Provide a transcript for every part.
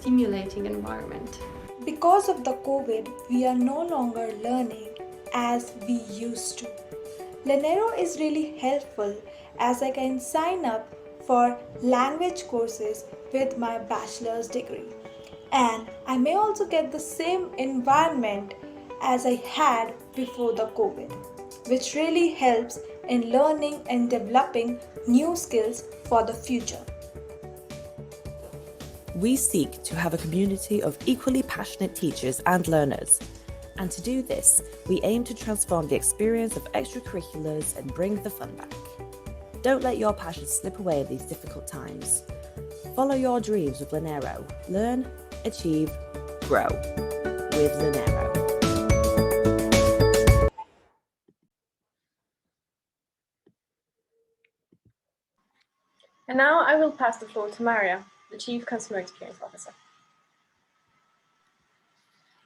stimulating environment. Because of the COVID, we are no longer learning as we used to. Lonero is really helpful as I can sign up for language courses with my bachelor's degree. And I may also get the same environment as I had before the COVID, which really helps in learning and developing new skills for the future. We seek to have a community of equally passionate teachers and learners. And to do this, we aim to transform the experience of extracurriculars and bring the fun back. Don't let your passion slip away in these difficult times. Follow your dreams with Learnero. Learn, achieve, grow with Learnero. And now I will pass the floor to Maria, the Chief Customer Experience Officer.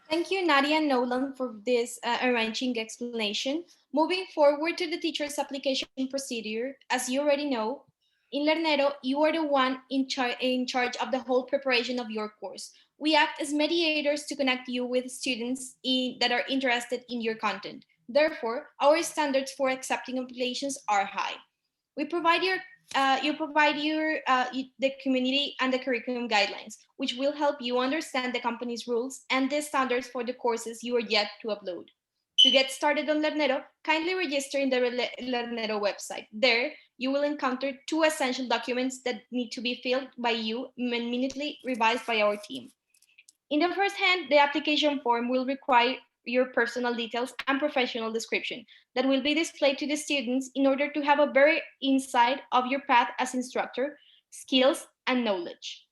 Thank you, Nadia and Nolan, for this arranging explanation. Moving forward to the teacher's application procedure, as you already know, in Learnero, you are the one in charge of the whole preparation of your course. We act as mediators to connect you with students that are interested in your content. Therefore, our standards for accepting applications are high. We provide the community and the curriculum guidelines, which will help you understand the company's rules and the standards for the courses you are yet to upload. To get started on Learnero, kindly register in the Learnero website. There, you will encounter 2 essential documents that need to be filled by you and minutely revised by our team. In the first hand, the application form will require your personal details and professional description that will be displayed to the students in order to have a better insight of your path as instructor, skills, and knowledge.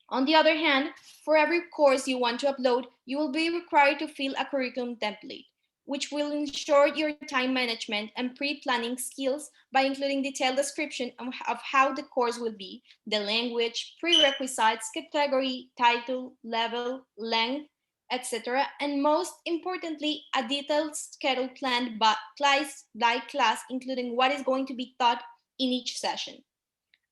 On the other hand, for every course you want to upload, you will be required to fill a curriculum template, which will ensure your time management and pre-planning skills by including detailed description of how the course will be, the language, prerequisites, category, title, level, length, etc. And most importantly, a detailed schedule planned by class, including what is going to be taught in each session.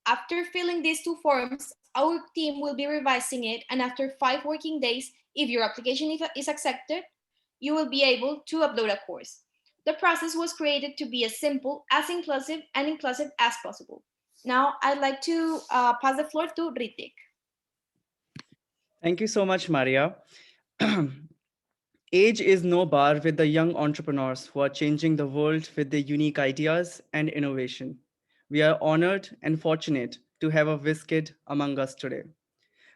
After filling these 2 forms, our team will be revising it, and after 5 working days, if your application is accepted, you will be able to upload a course. The process was created to be as simple, as inclusive as possible. Now, I'd like to pass the floor to Ritik. Thank you so much, Maria. Age is no bar with the young entrepreneurs who are changing the world with their unique ideas and innovation. We are honored and fortunate to have a whiz kid among us today.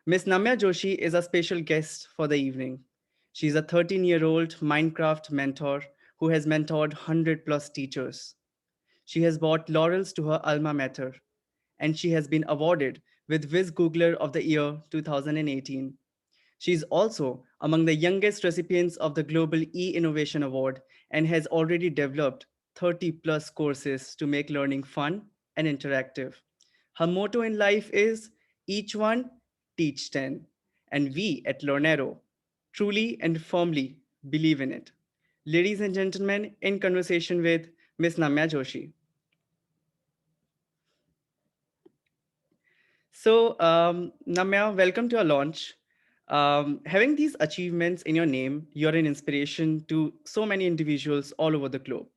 Miss Namya Joshi is a special guest for the evening. She's a 13-year-old Minecraft mentor who has mentored 100 plus teachers. She has brought laurels to her alma mater, and she has been awarded with Whiz Googler of the Year 2018. She is also among the youngest recipients of the Global E-Innovation Award and has already developed 30 plus courses to make learning fun and interactive. Her motto in life is each one, teach 10. And we at Learnero truly and firmly believe in it. Ladies and gentlemen, in conversation with Ms. Namya Joshi. So, Namya, welcome to our launch. Having these achievements in your name, you're an inspiration to so many individuals all over the globe.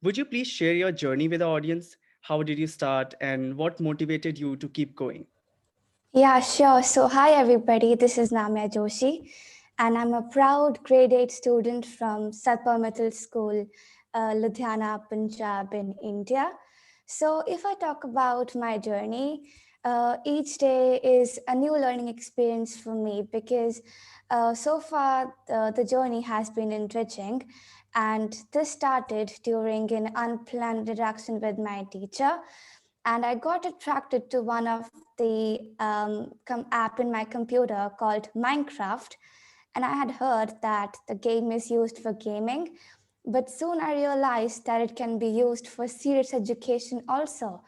Would you please share your journey with the audience? How did you start and what motivated you to keep going? Yeah, sure. So, hi everybody, this is Namya Joshi, and I'm a proud grade 8 student from Satpur Middle School, Ludhiana, Punjab in India. So, if I talk about my journey, each day is a new learning experience for me because so far the journey has been enriching. And this started during an unplanned interaction with my teacher. And I got attracted to one of the app in my computer called Minecraft. And I had heard that the game is used for gaming, but soon I realized that it can be used for serious education also.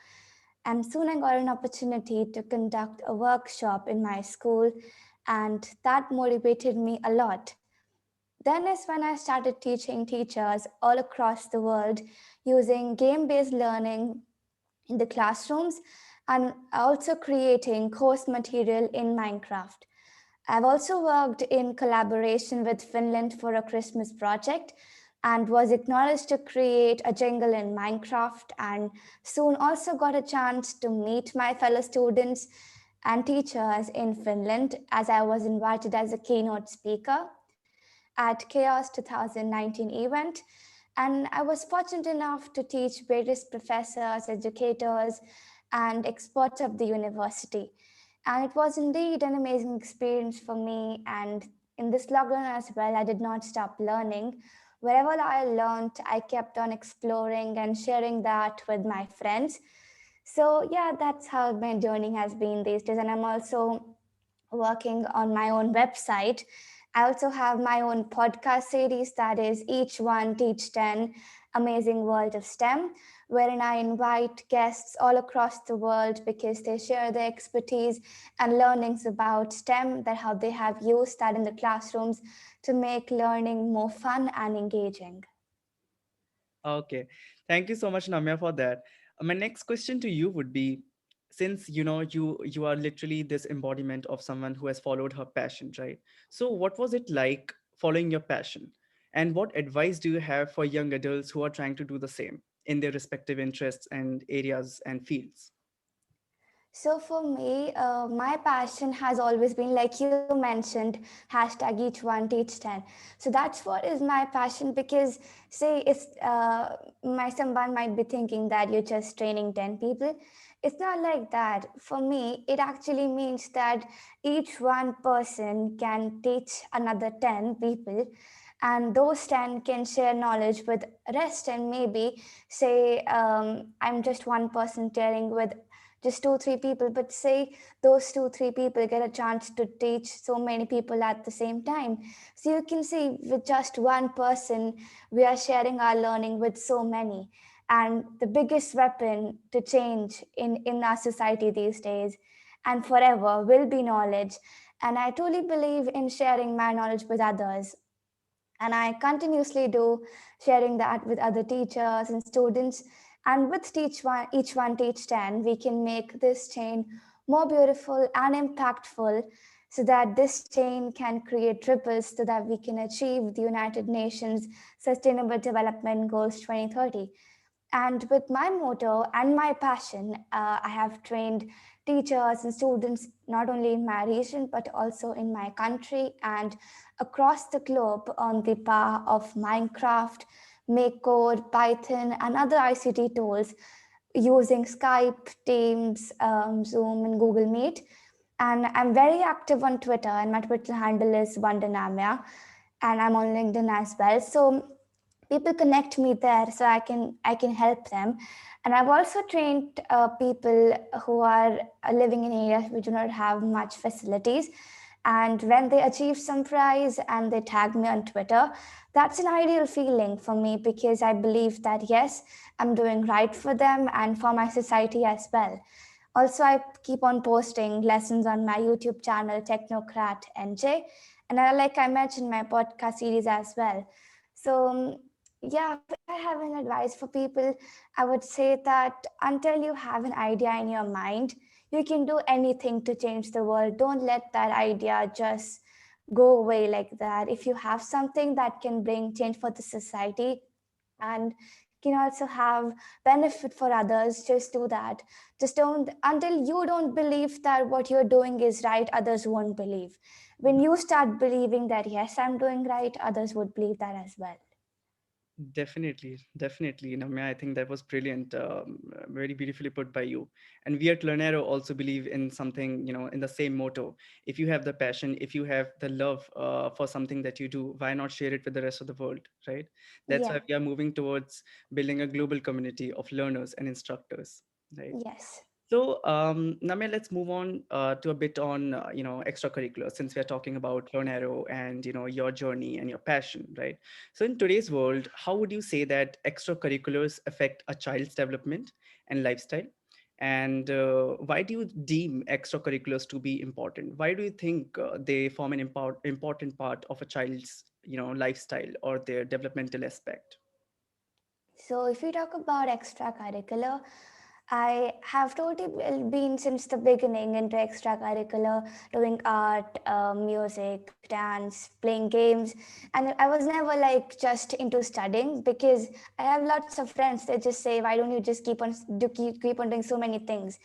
And soon I got an opportunity to conduct a workshop in my school, and that motivated me a lot. Then is when I started teaching teachers all across the world using game-based learning in the classrooms and also creating course material in Minecraft. I've also worked in collaboration with Finland for a Christmas project and was acknowledged to create a jingle in Minecraft, and soon also got a chance to meet my fellow students and teachers in Finland as I was invited as a keynote speaker at Chaos 2019 event. And I was fortunate enough to teach various professors, educators, and experts of the university. And it was indeed an amazing experience for me. And in this lockdown as well, I did not stop learning. Wherever I learned, I kept on exploring and sharing that with my friends. So, yeah, that's how my journey has been these days. And I'm also working on my own website. I also have my own podcast series that is Each One Teach 10 Amazing World of STEM, wherein I invite guests all across the world because they share their expertise and learnings about STEM, that how they have used that in the classrooms to make learning more fun and engaging. Okay. Thank you so much, Namya, for that. My next question to you would be, since you are literally this embodiment of someone who has followed her passion, right? So what was it like following your passion? And what advice do you have for young adults who are trying to do the same in their respective interests and areas and fields? So for me, my passion has always been, like you mentioned, hashtag each one teach 10. So that's what is my passion, because say it's my someone might be thinking that you're just training 10 people. It's not like that. For me, it actually means that each one person can teach another 10 people, and those 10 can share knowledge with rest. And maybe say I'm just one person sharing with just 2 3 people, but say those 2 3 people get a chance to teach so many people at the same time. So you can see, with just one person we are sharing our learning with so many. And the biggest weapon to change in our society these days and forever will be knowledge. And I truly believe in sharing my knowledge with others, and I continuously do, sharing that with other teachers and students. And with each one teach 10, we can make this chain more beautiful and impactful, so that this chain can create ripples so that we can achieve the United Nations Sustainable Development Goals 2030. And with my motto and my passion, I have trained teachers and students not only in my region but also in my country and across the globe on the power of Minecraft, Make Code, Python, and other ICT tools using Skype, Teams, Zoom, and Google Meet. And I'm very active on Twitter, and my Twitter handle is Namya, and I'm on LinkedIn as well. So people connect me there, so I can help them. And I've also trained people who are living in areas which do not have much facilities, and when they achieve some prize and they tag me on Twitter, that's an ideal feeling for me, because I believe that yes, I'm doing right for them and for my society as well. Also, I keep on posting lessons on my YouTube channel, Technocrat NJ, and like I mentioned, my podcast series as well. So, yeah, if I have an advice for people, I would say that until you have an idea in your mind, you can do anything to change the world. Don't let that idea just go away like that. If you have something that can bring change for the society and can also have benefit for others, just do that. Just don't, until you don't believe that what you're doing is right, others won't believe. When you start believing that yes, I'm doing right, others would believe that as well. Definitely, definitely, Namya. I think that was brilliant, very beautifully put by you. And we at Learnero also believe in something, in the same motto. If you have the passion, if you have the love for something that you do, why not share it with the rest of the world, right? That's why Yeah. we are moving towards building a global community of learners and instructors, right? Yes. So, Namya, let's move on to a bit on, extracurricular, since we are talking about Lonero and, your journey and your passion, right? So in today's world, how would you say that extracurriculars affect a child's development and lifestyle? And why do you deem extracurriculars to be important? Why do you think they form an important part of a child's, lifestyle or their developmental aspect? So if we talk about extracurricular, I have totally been since the beginning into extracurricular, doing art, music, dance, playing games, and I was never like just into studying because I have lots of friends that just say, "Why don't you just keep on doing so many things?"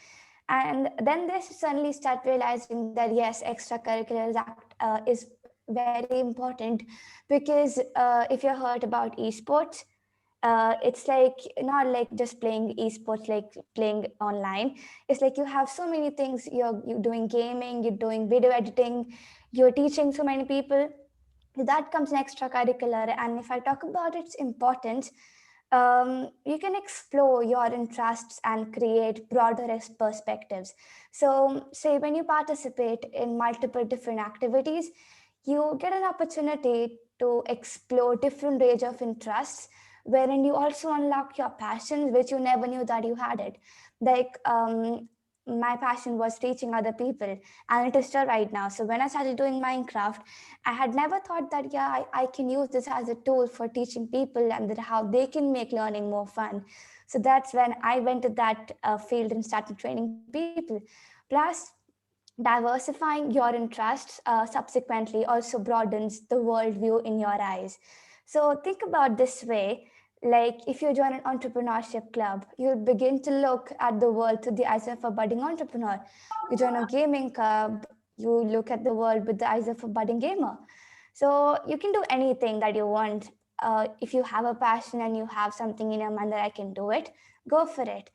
And then they suddenly start realizing that yes, extracurriculars is very important because if you heard about esports, it's like not like just playing esports like playing online. It's like you have so many things. You're doing gaming, you're doing video editing, you're teaching so many people. That comes an extracurricular. And if I talk about its importance, you can explore your interests and create broader perspectives. So say when you participate in multiple different activities, you get an opportunity to explore different range of interests, wherein you also unlock your passions which you never knew that you had it. Like my passion was teaching other people, and it is still right now. So when I started doing Minecraft, I had never thought that yeah, I can use this as a tool for teaching people and that how they can make learning more fun. So that's when I went to that field and started training people. Plus, diversifying your interests subsequently also broadens the worldview in your eyes. So think about this way, like if you join an entrepreneurship club, you'll begin to look at the world through the eyes of a budding entrepreneur. You join a gaming club, you look at the world with the eyes of a budding gamer. So you can do anything that you want. If you have a passion and you have something in your mind that I can do it, go for it.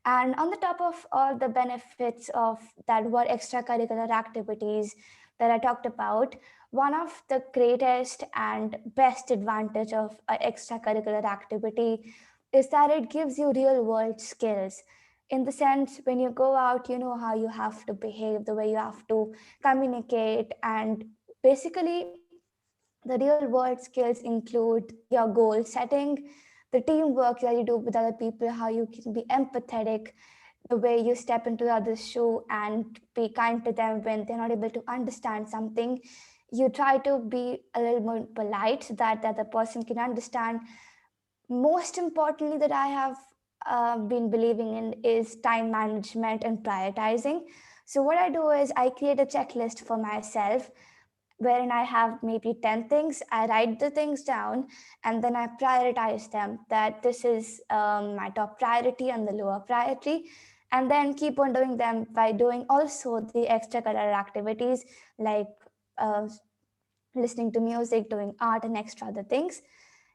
And on the top of all the benefits of that were extracurricular activities that I talked about, one of the greatest and best advantage of an extracurricular activity is that it gives you real world skills. In the sense, when you go out, you know how you have to behave, the way you have to communicate, and basically the real world skills include your goal setting, the teamwork that you do with other people, how you can be empathetic, the way you step into the other's shoe and be kind to them when they're not able to understand something. You try to be a little more polite so that the other person can understand. Most importantly, that I have been believing in is time management and prioritizing. So, what I do is I create a checklist for myself wherein I have maybe 10 things. I write the things down and then I prioritize them, that this is my top priority and the lower priority. And then keep on doing them by doing also the extracurricular activities like uh, listening to music, doing art, and extra other things.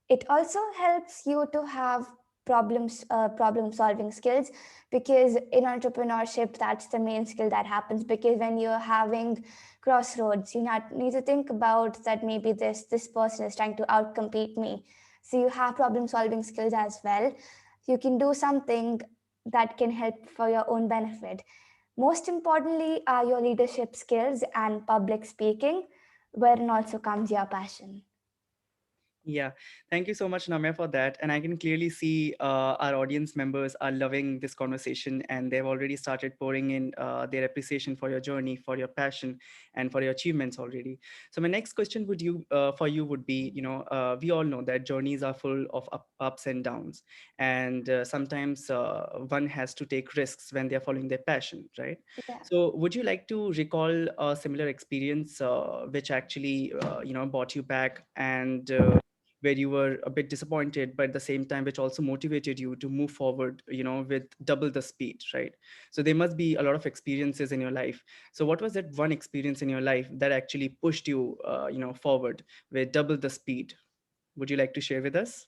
It also helps you to have problem solving skills, because in entrepreneurship that's the main skill that happens, because when you're having crossroads, you need to think about that maybe this person is trying to outcompete me. So you have problem solving skills as well. You can do something that can help for your own benefit. Most importantly are your leadership skills and public speaking, wherein also comes your passion. Yeah, thank you so much, Namya, for that. And I can clearly see our audience members are loving this conversation, and they've already started pouring in their appreciation for your journey, for your passion, and for your achievements already. So my next question for you would be, we all know that journeys are full of ups and downs, and sometimes one has to take risks when they are following their passion, right? Yeah. So would you like to recall a similar experience which actually, brought you back and where you were a bit disappointed, but at the same time which also motivated you to move forward, with double the speed, right? So there must be a lot of experiences in your life. So what was that one experience in your life that actually pushed you forward with double the speed? Would you like to share with us?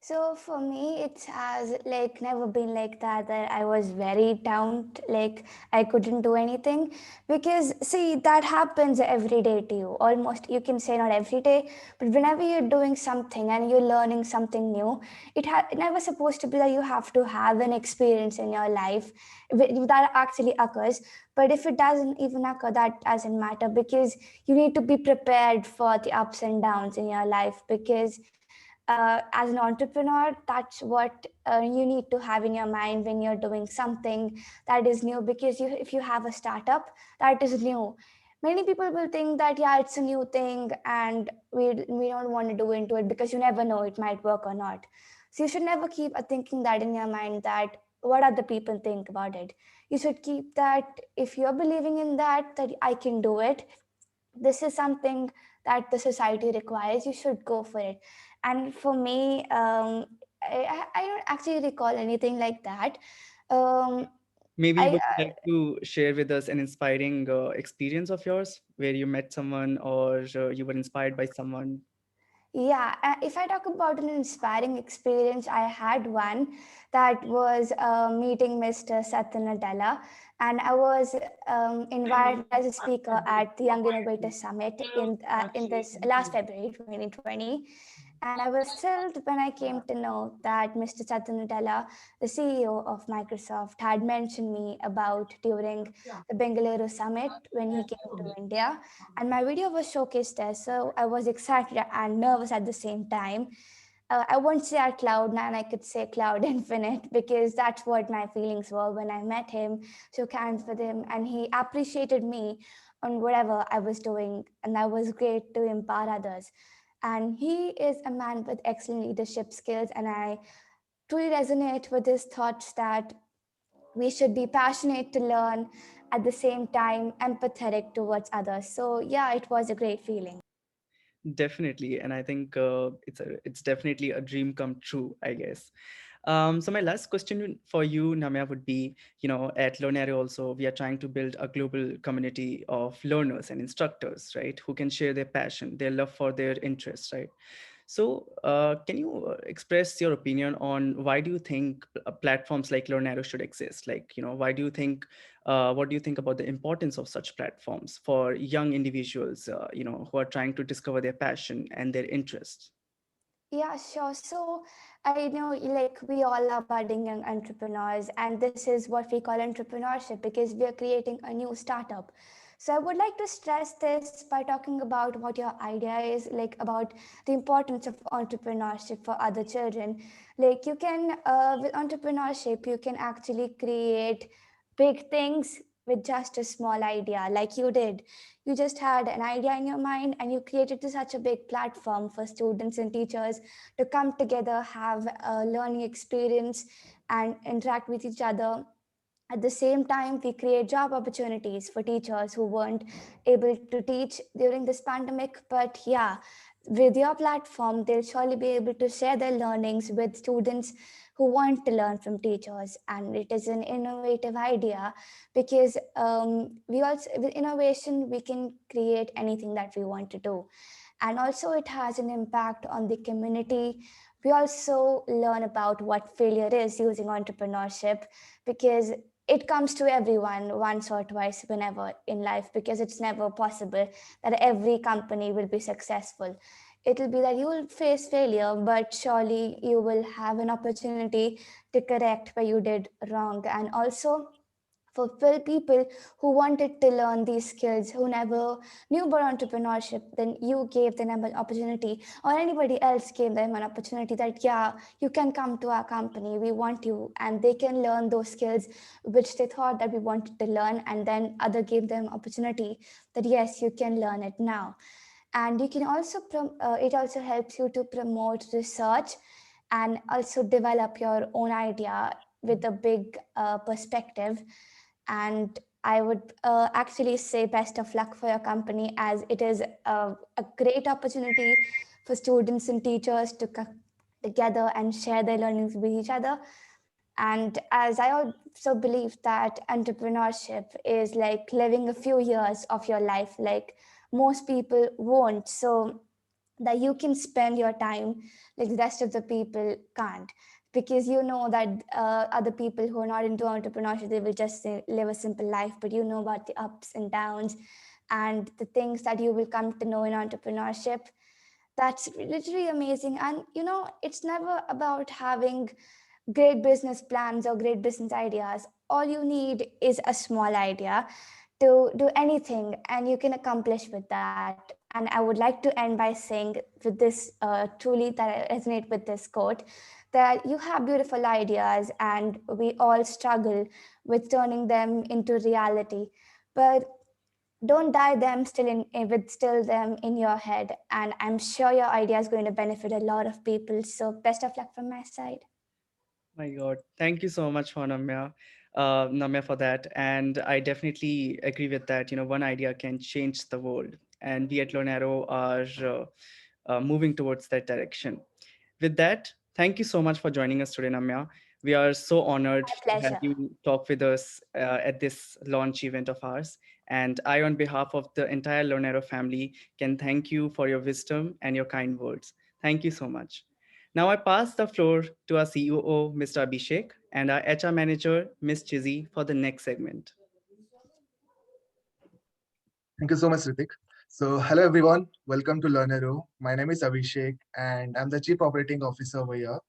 So for me, it has like never been like that, that I was very down, like I couldn't do anything. Because see, that happens every day to you. Almost, you can say not every day, but whenever you're doing something and you're learning something new, it never supposed to be that you have to have an experience in your life that actually occurs. But if it doesn't even occur, that doesn't matter, because you need to be prepared for the ups and downs in your life. Because as an entrepreneur, that's what you need to have in your mind when you're doing something that is new. Because if you have a startup that is new, many people will think that yeah, it's a new thing and we don't want to do into it, because you never know it might work or not. So you should never keep thinking that in your mind, that what other people think about it. You should keep that, if you're believing in that, that I can do it, this is something that the society requires, you should go for it. And for me, I don't actually recall anything like that. um, Maybe I would you like to share with us an inspiring experience of yours where you met someone or you were inspired by someone? Yeah, if I talk about an inspiring experience, I had one that was meeting Mr. Satya Nadella, and I was invited as a speaker at the Young Innovator Summit in this last February 2020. And I was thrilled when I came to know that Mr. Satya Nadella, the CEO of Microsoft, had mentioned me about during the Bengaluru Summit when he came to India, and my video was showcased there. So I was excited and nervous at the same time. I won't say out loud now, and I could say cloud infinite, because that's what my feelings were when I met him, shook hands with him, and he appreciated me on whatever I was doing, and that was great to empower others. And he is a man with excellent leadership skills, and I truly resonate with his thoughts that we should be passionate to learn, at the same time empathetic towards others. So yeah, it was a great feeling. Definitely, and I think it's definitely a dream come true, I guess. So my last question for you, Namya, would be, at Lonero also, we are trying to build a global community of learners and instructors, right, who can share their passion, their love for their interests, right? So can you express your opinion on why do you think platforms like Learnero should exist? Like, why do you think, what do you think about the importance of such platforms for young individuals, who are trying to discover their passion and their interests? Yeah, sure. So I know, like, we all are budding young entrepreneurs, and this is what we call entrepreneurship because we are creating a new startup. So I would like to stress this by talking about what your idea is, like about the importance of entrepreneurship for other children. Like, you can, with entrepreneurship, you can actually create big things with just a small idea, like you did. You just had an idea in your mind and you created such a big platform for students and teachers to come together, have a learning experience, and interact with each other. At the same time, we create job opportunities for teachers who weren't able to teach during this pandemic. But yeah, with your platform, they'll surely be able to share their learnings with students who want to learn from teachers. And it is an innovative idea because we also, with innovation, we can create anything that we want to do. And also, it has an impact on the community. We also learn about what failure is using entrepreneurship, because it comes to everyone once or twice whenever in life, because it's never possible that every company will be successful. It will be that you will face failure, but surely you will have an opportunity to correct where you did wrong. And also, for people who wanted to learn these skills, who never knew about entrepreneurship, then you gave them an opportunity, or anybody else gave them an opportunity that, yeah, you can come to our company, we want you, and they can learn those skills which they thought that we wanted to learn, and then other gave them opportunity that, yes, you can learn it now. And you can also, it also helps you to promote research and also develop your own idea with a big perspective. And I would actually say best of luck for your company, as it is a great opportunity for students and teachers to come together and share their learnings with each other. And as I also believe that entrepreneurship is like living a few years of your life, like most people won't. So that you can spend your time like the rest of the people can't, because you know that other people who are not into entrepreneurship, they will just live a simple life, but you know about the ups and downs and the things that you will come to know in entrepreneurship. That's literally amazing. And it's never about having great business plans or great business ideas. All you need is a small idea to do anything, and you can accomplish with that. And I would like to end by saying with this, truly, that I resonate with this quote, that you have beautiful ideas and we all struggle with turning them into reality. But don't die them still with still them in your head. And I'm sure your idea is going to benefit a lot of people. So best of luck from my side. My God, thank you so much for Namya for that. And I definitely agree with that. One idea can change the world, and we at Lonero are moving towards that direction. With that, thank you so much for joining us today, Namya. We are so honored My to have pleasure. you talk with us at this launch event of ours. And I, on behalf of the entire Lonero family, can thank you for your wisdom and your kind words. Thank you so much. Now I pass the floor to our COO, Mr. Abhishek, and our HR manager, Ms. Chizzy, for the next segment. Thank you so much, Ritik. So, hello everyone. Welcome to Learnero. My name is Abhishek, and I'm the Chief Operating Officer over here.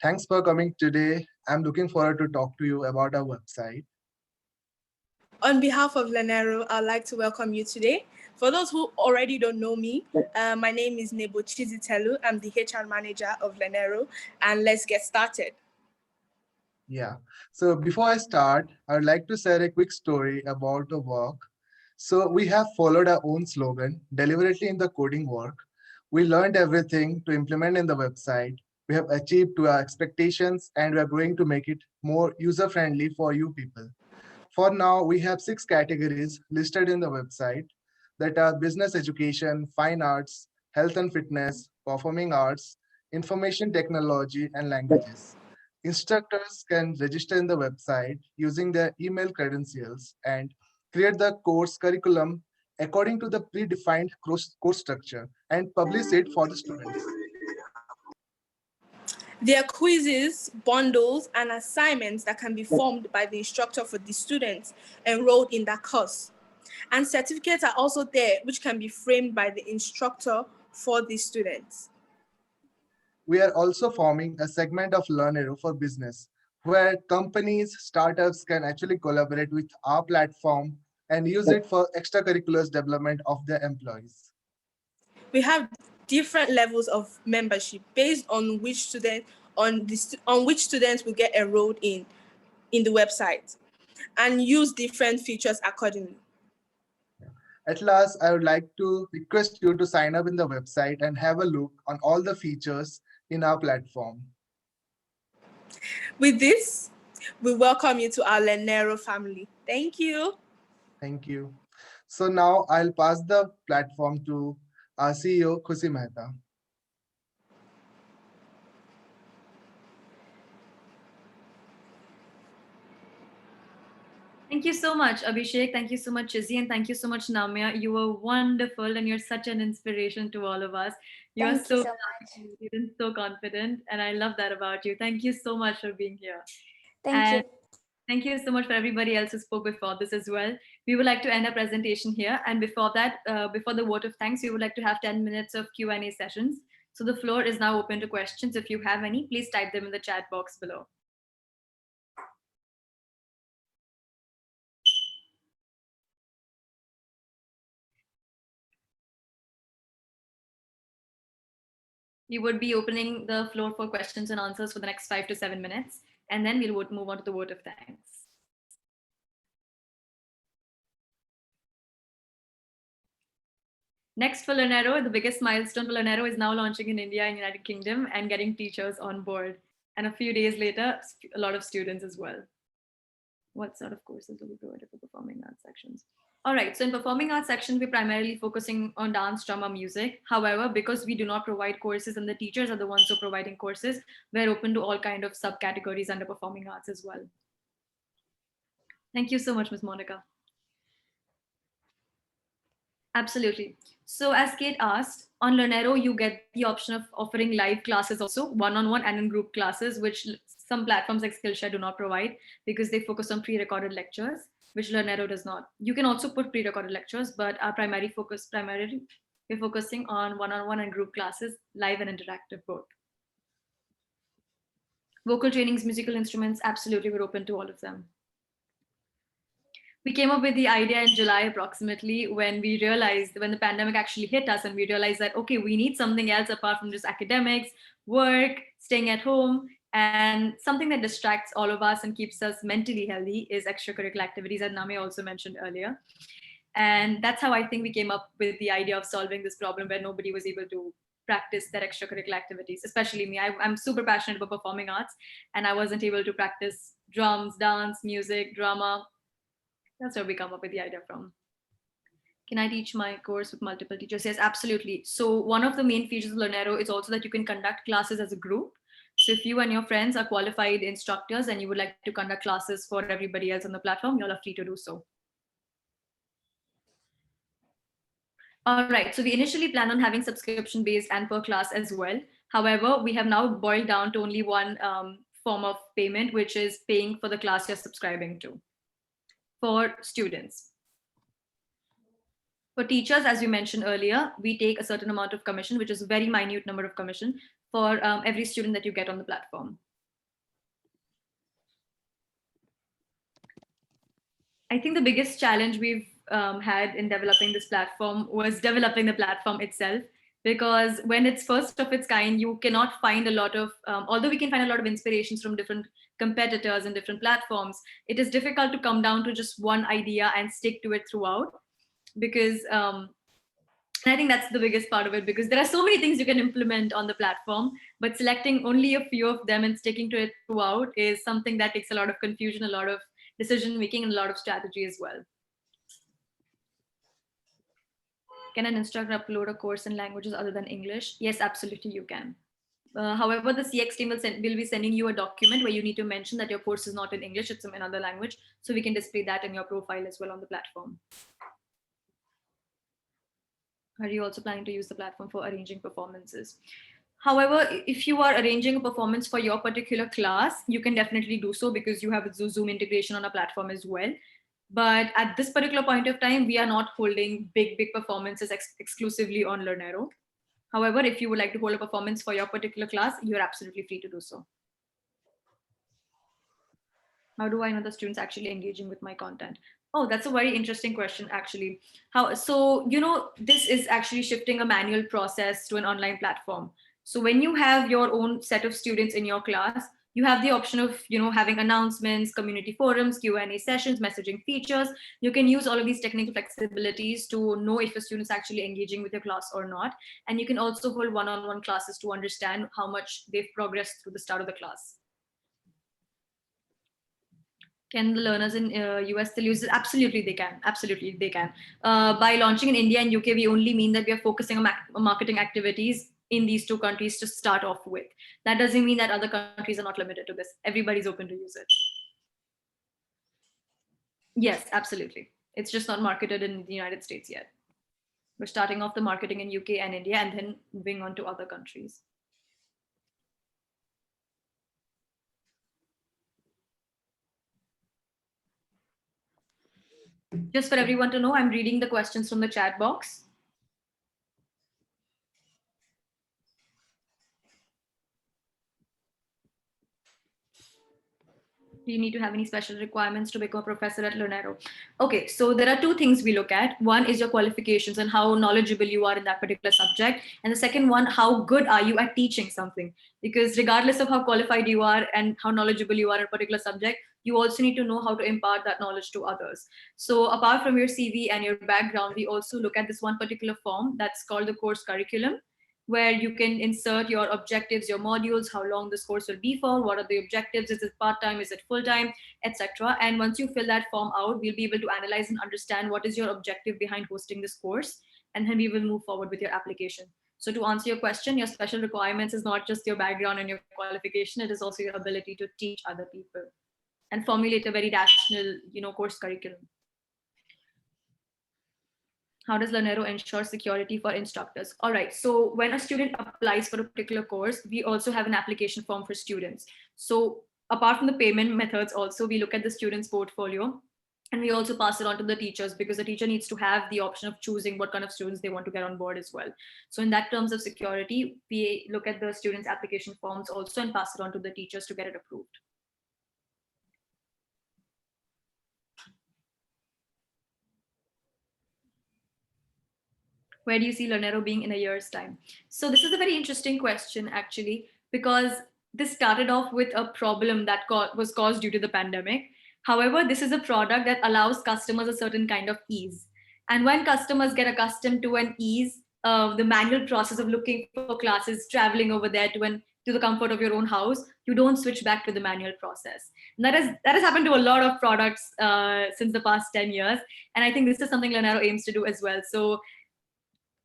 Thanks for coming today. I'm looking forward to talk to you about our website. On behalf of Leonero, I'd like to welcome you today. For those who already don't know me, my name is Nebo Chizitelu. I'm the HR manager of Leonero, and let's get started. Yeah. So, before I start, I'd like to share a quick story about the work. So, we have followed our own slogan deliberately in the coding work. We learned everything to implement in the website. We have achieved to our expectations, and we are going to make it more user friendly for you people. For now, we have 6 categories listed in the website that are business education, fine arts, health and fitness, performing arts, information technology, and languages. Instructors can register in the website using their email credentials and create the course curriculum according to the predefined course structure and publish it for the students. There are quizzes, bundles, and assignments that can be formed by the instructor for the students enrolled in that course. And certificates are also there, which can be framed by the instructor for the students. We are also forming a segment of Learnero for business, where companies, startups can actually collaborate with our platform and use it for extracurriculars development of their employees. We have different levels of membership based on which which students will get enrolled in the website and use different features accordingly. At last, I would like to request you to sign up in the website and have a look on all the features in our platform. With this, we welcome you to our Learnero family. Thank you. Thank you. So now I'll pass the platform to our CEO, Khushi Mehta. Thank you so much, Abhishek. Thank you so much, Chizzy, and thank you so much, Namya. You were wonderful, and you're such an inspiration to all of us. You are Thank you so so much. and so confident, and I love that about you. Thank you so much for being here. Thank And you. thank you so much for everybody else who spoke before this as well. We would like to end our presentation here, and before that, before the vote of thanks, we would like to have 10 minutes of Q&A sessions. So the floor is now open to questions. If you have any, please type them in the chat box below. We would be opening the floor for questions and answers for the next 5 to 7 minutes, and then we'll move on to the vote of thanks. Next for Lonero, the biggest milestone for Lonero is now launching in India and United Kingdom and getting teachers on board. And a few days later, a lot of students as well. What sort of courses will be provided for performing arts sections? All right, so in performing arts section, we're primarily focusing on dance, drama, music. However, because we do not provide courses and the teachers are the ones who are providing courses, we're open to all kind of subcategories under performing arts as well. Thank you so much, Ms. Monica. Absolutely. So as Kate asked, on Learnero, you get the option of offering live classes also, one-on-one and in group classes, which some platforms like Skillshare do not provide because they focus on pre-recorded lectures, which Learnero does not. You can also put pre-recorded lectures, but our primarily we're focusing on one-on-one and group classes, live and interactive both. Vocal trainings, musical instruments, absolutely, we're open to all of them. We came up with the idea in July approximately when the pandemic actually hit us and we realized that, okay, we need something else apart from just academics, work, staying at home, and something that distracts all of us and keeps us mentally healthy is extracurricular activities, as Namya also mentioned earlier. And that's how I think we came up with the idea of solving this problem where nobody was able to practice their extracurricular activities, especially me. I'm super passionate about performing arts, and I wasn't able to practice drums, dance, music, drama. That's where we come up with the idea from. Can I teach my course with multiple teachers? Yes, absolutely. So one of the main features of Learnero is also that you can conduct classes as a group. So if you and your friends are qualified instructors and you would like to conduct classes for everybody else on the platform, you're free to do so. All right, so we initially planned on having subscription based and per class as well. However, we have now boiled down to only one form of payment, which is paying for the class you're subscribing to for students. For teachers, as we mentioned earlier, we take a certain amount of commission, which is a very minute number of commission for every student that you get on the platform. I think the biggest challenge we've had in developing this platform was developing the platform itself, because when it's first of its kind, you cannot find a lot of, although we can find a lot of inspirations from different competitors and different platforms, it is difficult to come down to just one idea and stick to it throughout, because I think that's the biggest part of it, because there are so many things you can implement on the platform, but selecting only a few of them and sticking to it throughout is something that takes a lot of confusion, a lot of decision making, and a lot of strategy as well. Can an instructor upload a course in languages other than English? Yes, absolutely, you can. However, the CX team will be sending you a document where you need to mention that your course is not in English, it's in another language. So we can display that in your profile as well on the platform. Are you also planning to use the platform for arranging performances? However, if you are arranging a performance for your particular class, you can definitely do so, because you have a Zoom integration on a platform as well. But at this particular point of time, we are not holding big performances exclusively on Learnero. However, if you would like to hold a performance for your particular class, you're absolutely free to do so. How do I know the students actually engaging with my content? Oh, that's a very interesting question, actually. So, this is actually shifting a manual process to an online platform. So when you have your own set of students in your class, you have the option of, having announcements, community forums, Q&A sessions, messaging features. You can use all of these technical flexibilities to know if a student is actually engaging with your class or not. And you can also hold one-on-one classes to understand how much they've progressed through the start of the class. Can the learners in US still use it? Absolutely, they can. Absolutely, they can. By launching in India and UK, we only mean that we are focusing on marketing activities in these two countries to start off with. That doesn't mean that other countries are not limited to this. Everybody's open to use it. Yes, absolutely. It's just not marketed in the United States yet. We're starting off the marketing in UK and India, and then moving on to other countries. Just for everyone to know, I'm reading the questions from the chat box. Do you need to have any special requirements to become a professor at Lonero? Okay, so there are two things we look at. One is your qualifications and how knowledgeable you are in that particular subject. And the second one, how good are you at teaching something? Because regardless of how qualified you are and how knowledgeable you are in a particular subject, you also need to know how to impart that knowledge to others. So apart from your CV and your background, we also look at this one particular form that's called the course curriculum, where you can insert your objectives, your modules, how long this course will be for, what are the objectives, is it part-time, is it full-time, etc. And once you fill that form out, we'll be able to analyze and understand what is your objective behind hosting this course, and then we will move forward with your application. So to answer your question, your special requirements is not just your background and your qualification, it is also your ability to teach other people and formulate a very rational, course curriculum. How does Learnero ensure security for instructors? All right, so when a student applies for a particular course, we also have an application form for students. So apart from the payment methods, also we look at the student's portfolio, and we also pass it on to the teachers, because the teacher needs to have the option of choosing what kind of students they want to get on board as well. So in that terms of security, we look at the students' application forms also and pass it on to the teachers to get it approved. Where do you see Learnero being in a year's time? So this is a very interesting question, actually, because this started off with a problem that was caused due to the pandemic. However, this is a product that allows customers a certain kind of ease. And when customers get accustomed to an ease, the manual process of looking for classes, traveling over there to the comfort of your own house, you don't switch back to the manual process. And that has happened to a lot of products since the past 10 years. And I think this is something Leonardo aims to do as well. So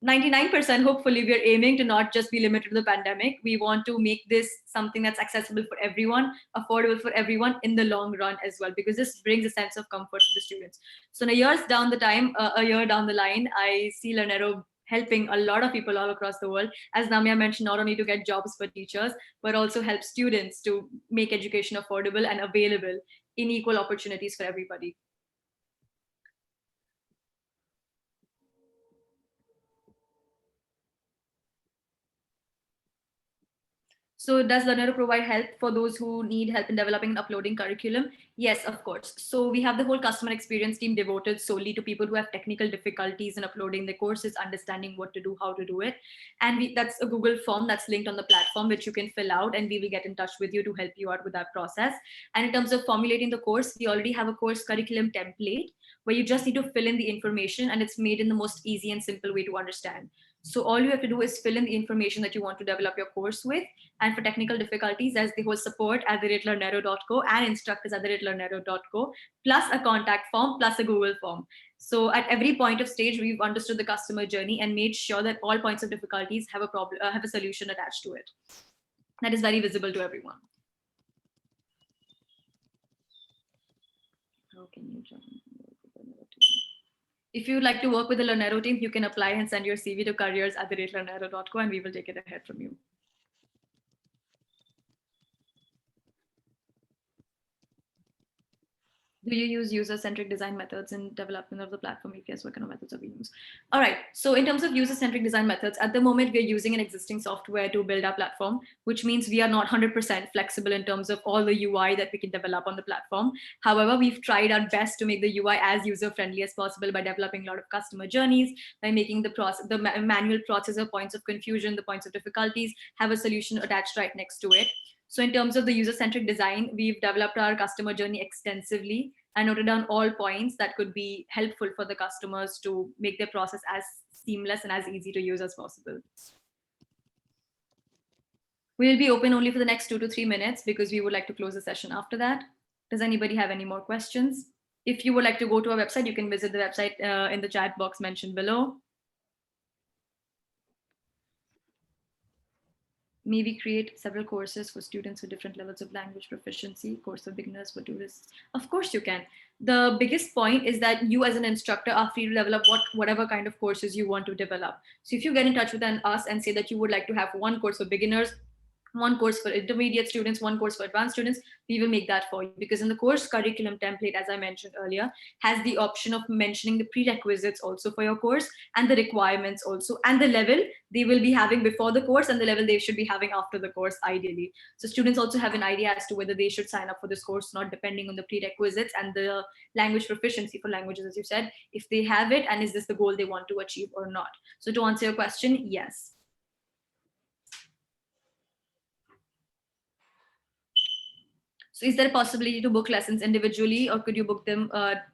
99%, hopefully, we're aiming to not just be limited to the pandemic. We want to make this something that's accessible for everyone, affordable for everyone in the long run as well, because this brings a sense of comfort to the students. So in a year down the line, I see Learnero helping a lot of people all across the world. As Namya mentioned, not only to get jobs for teachers, but also help students to make education affordable and available in equal opportunities for everybody. So does Learnero provide help for those who need help in developing and uploading curriculum? Yes, of course. So we have the whole customer experience team devoted solely to people who have technical difficulties in uploading the courses, understanding what to do, how to do it. And that's a Google form that's linked on the platform, which you can fill out, and we will get in touch with you to help you out with that process. And in terms of formulating the course, we already have a course curriculum template where you just need to fill in the information, and it's made in the most easy and simple way to understand. So all you have to do is fill in the information that you want to develop your course with. And for technical difficulties, there's the whole support@learnero.co and instructors@learnero.co, plus a contact form, plus a Google form. So at every point of stage, we've understood the customer journey and made sure that all points of difficulties have a solution attached to it. That is very visible to everyone. How can you join? If you'd like to work with the Learnero team, you can apply and send your CV to careers@learnero.co, and we will take it ahead from you. Do you use user-centric design methods in development of the platform? Yes, what kind of methods are we use? All right, so in terms of user-centric design methods, at the moment, we're using an existing software to build our platform, which means we are not 100% flexible in terms of all the UI that we can develop on the platform. However, we've tried our best to make the UI as user-friendly as possible by developing a lot of customer journeys, by making the manual process of points of confusion, the points of difficulties, have a solution attached right next to it. So in terms of the user-centric design, we've developed our customer journey extensively and noted down all points that could be helpful for the customers to make their process as seamless and as easy to use as possible. We'll be open only for the next 2 to 3 minutes because we would like to close the session after that. Does anybody have any more questions? If you would like to go to our website, you can visit the website in the chat box mentioned below. Maybe create several courses for students with different levels of language proficiency, course for beginners, for tourists. Of course you can. The biggest point is that you as an instructor are free to develop whatever kind of courses you want to develop. So if you get in touch with us and say that you would like to have one course for beginners, one course for intermediate students, one course for advanced students, we will make that for you. Because in the course curriculum template, as I mentioned earlier, has the option of mentioning the prerequisites also for your course and the requirements also, and the level they will be having before the course and the level they should be having after the course, ideally. So students also have an idea as to whether they should sign up for this course, not depending on the prerequisites and the language proficiency for languages, as you said, if they have it, and is this the goal they want to achieve or not. So to answer your question, yes. So is there a possibility to book lessons individually, or could you book them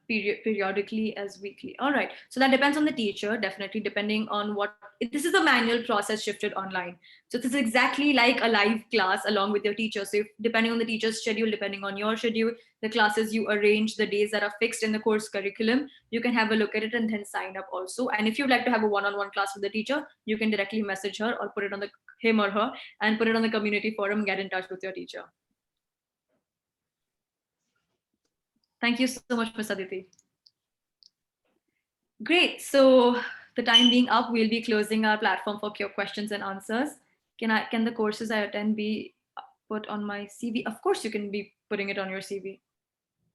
periodically as weekly? All right, so that depends on the teacher, definitely, depending on what, this is a manual process shifted online. So this is exactly like a live class along with your teacher. So if, depending on the teacher's schedule, depending on your schedule, the classes you arrange, the days that are fixed in the course curriculum, you can have a look at it and then sign up also. And if you'd like to have a one-on-one class with the teacher, you can directly message her or put it on him or her and put it on the community forum and get in touch with your teacher. Thank you so much, Ms. Aditi. Great. So the time being up, we'll be closing our platform for questions and answers. Can the courses I attend be put on my CV? Of course, you can be putting it on your CV.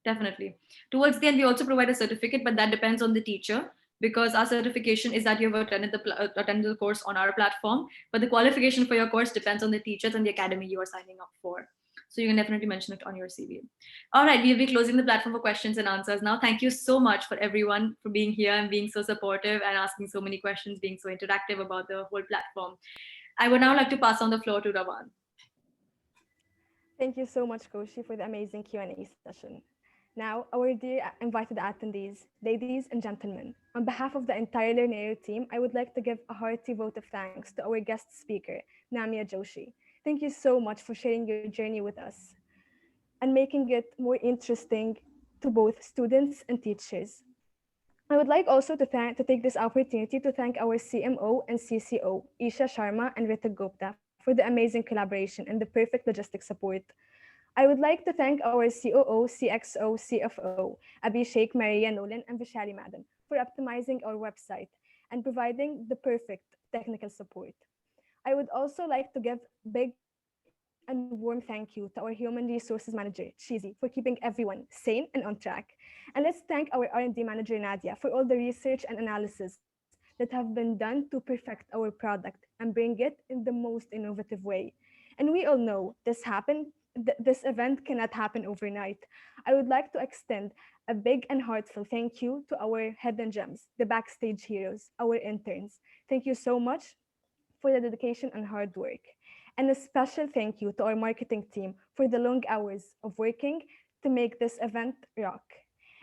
Definitely. Towards the end, we also provide a certificate, but that depends on the teacher, because our certification is that you've attended the course on our platform, but the qualification for your course depends on the teachers and the academy you are signing up for. So you can definitely mention it on your CV. All right, we'll be closing the platform for questions and answers now. Thank you so much for everyone for being here and being so supportive and asking so many questions, being so interactive about the whole platform. I would now like to pass on the floor to Ravan. Thank you so much, Koshi, for the amazing Q&A session. Now, our dear invited attendees, ladies and gentlemen, on behalf of the entire Learnero team, I would like to give a hearty vote of thanks to our guest speaker, Namya Joshi. Thank you so much for sharing your journey with us and making it more interesting to both students and teachers. I would like also to take this opportunity to thank our CMO and CCO, Isha Sharma and Ritik Gupta, for the amazing collaboration and the perfect logistic support. I would like to thank our COO, CXO, CFO, Abhishek, Maria Nolan, and Vishali Madam for optimizing our website and providing the perfect technical support. I would also like to give big and warm thank you to our human resources manager, Cheesy, for keeping everyone sane and on track. And let's thank our R&D manager, Nadia, for all the research and analysis that have been done to perfect our product and bring it in the most innovative way. And we all know this event cannot happen overnight. I would like to extend a big and heartfelt thank you to our hidden gems, the backstage heroes, our interns. Thank you so much for the dedication and hard work. And a special thank you to our marketing team for the long hours of working to make this event rock.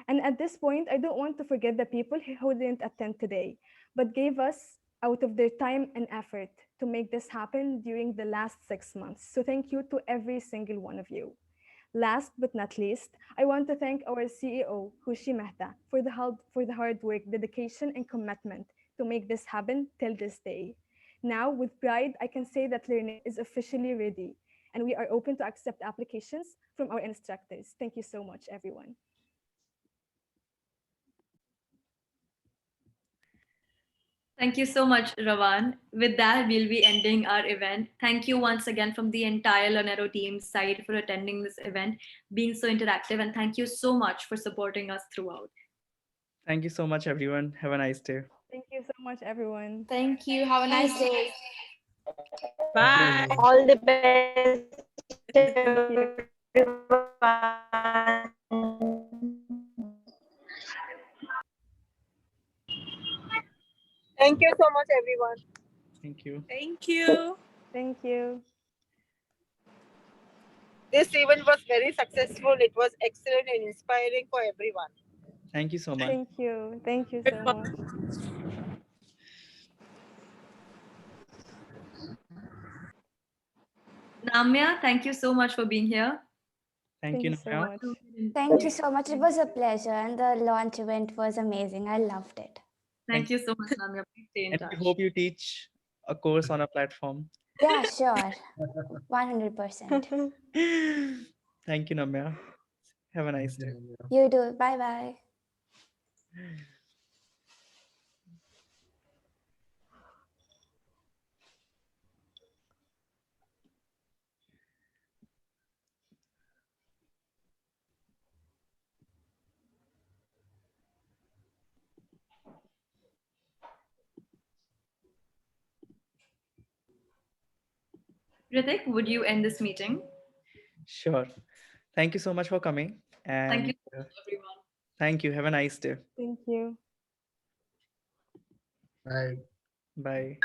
And at this point, I don't want to forget the people who didn't attend today, but gave us out of their time and effort to make this happen during the last 6 months. So thank you to every single one of you. Last but not least, I want to thank our CEO, Hushi Mehta, for the hard work, dedication, and commitment to make this happen till this day. Now, with pride, I can say that Learnero is officially ready, and we are open to accept applications from our instructors. Thank you so much, everyone. Thank you so much, Ravan. With that, we'll be ending our event. Thank you once again from the entire Lonero team's side for attending this event, being so interactive, and thank you so much for supporting us throughout. Thank you so much, everyone. Have a nice day. Thank you so much, everyone. Thank you. Have a nice day. Bye. All the best, Thank you. everyone. Thank you so much, everyone. Thank you. Thank you. Thank you. This event was very successful. It was excellent and inspiring for everyone. Thank you so much. Thank you. Thank you so much. Namya, thank you so much for being here. Thank you, so Namya. much. Thank you so much. It was a pleasure, and the launch event was amazing. I loved it. Thank you so much, Namya. Please stay in And touch. we hope you teach a course on a platform. Yeah, sure. 100%. Thank you, Namya. Have a nice day. You do. Bye bye. Ritik, would you end this meeting? Sure. Thank you so much for coming. And Thank you, everyone. thank you. Have a nice day. Thank you. Bye. Bye.